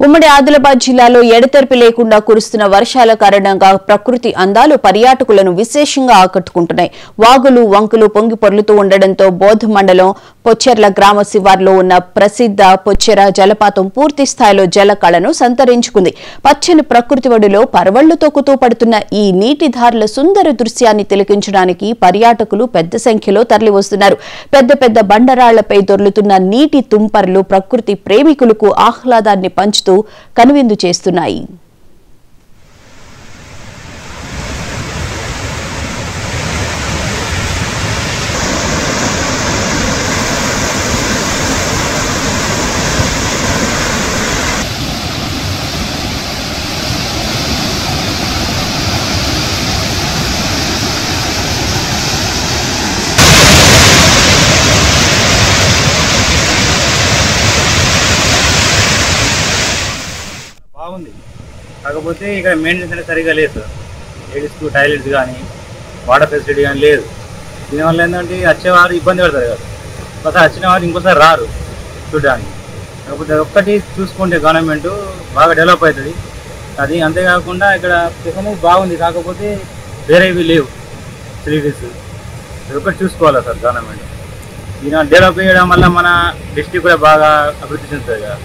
ఉమ్మడి ఆదిలాబాద్ జిల్లాలో ఎడతెరిపి లేకుండా కురుస్తున్న వర్షాల కారణంగా ప్రకృతి అందాలు పర్యాటకులను విశేషంగా ఆకట్టుకుంటున్నాయి. వాగులు వంకులు పొంగి పొర్లుతూ ఉండడంతో బోధ్ మండలం పొచ్చెర్ల గ్రామ శివార్లో ఉన్న ప్రసిద్ధ పొచ్చెర జలపాతం పూర్తి స్థాయిలో జలకళను సంతరించుకుంది. పచ్చని ప్రకృతి ఒడిలో పరవళ్లు తొక్కుతూ పడుతున్న ఈ నీటిధారల సుందర దృశ్యాన్ని తిలకించడానికి పర్యాటకులు పెద్ద సంఖ్యలో తరలివస్తున్నారు. పెద్ద పెద్ద బండరాళ్లపై దొర్లుతున్న నీటి తుంపర్లు ప్రకృతి ప్రేమికులకు ఆహ్లాదాన్ని పంచుతూ కనువిందు చేస్తున్నాయి. బాగుంది. కాకపోతే ఇక్కడ మెయింటెనెన్స్ అనేది సరిగా లేదు. లేడీస్కు టాయిలెట్స్ కానీ వాటర్ ఫెసిలిటీ కానీ లేదు. దీనివల్ల ఏంటంటే వచ్చేవారు ఇబ్బంది పడతారు కదా, ఒకసారి వచ్చిన వారు ఇంకోసారి రారు చూడడానికి. కాకపోతే ఒక్కటి చూసుకుంటే గవర్నమెంట్ బాగా డెవలప్ అవుతుంది. అది అంతేకాకుండా ఇక్కడ ఫెసిలిటీస్ బాగుంది, కాకపోతే వేరేవి లేవు ఫెసిలిటీస్. ఒక్కటి చూసుకోవాలి సార్ గవర్నమెంట్. దీని డెవలప్ చేయడం వల్ల మన డిస్ట్రిక్ట్ కూడా బాగా అభివృద్ధి చెందుతుంది కదా.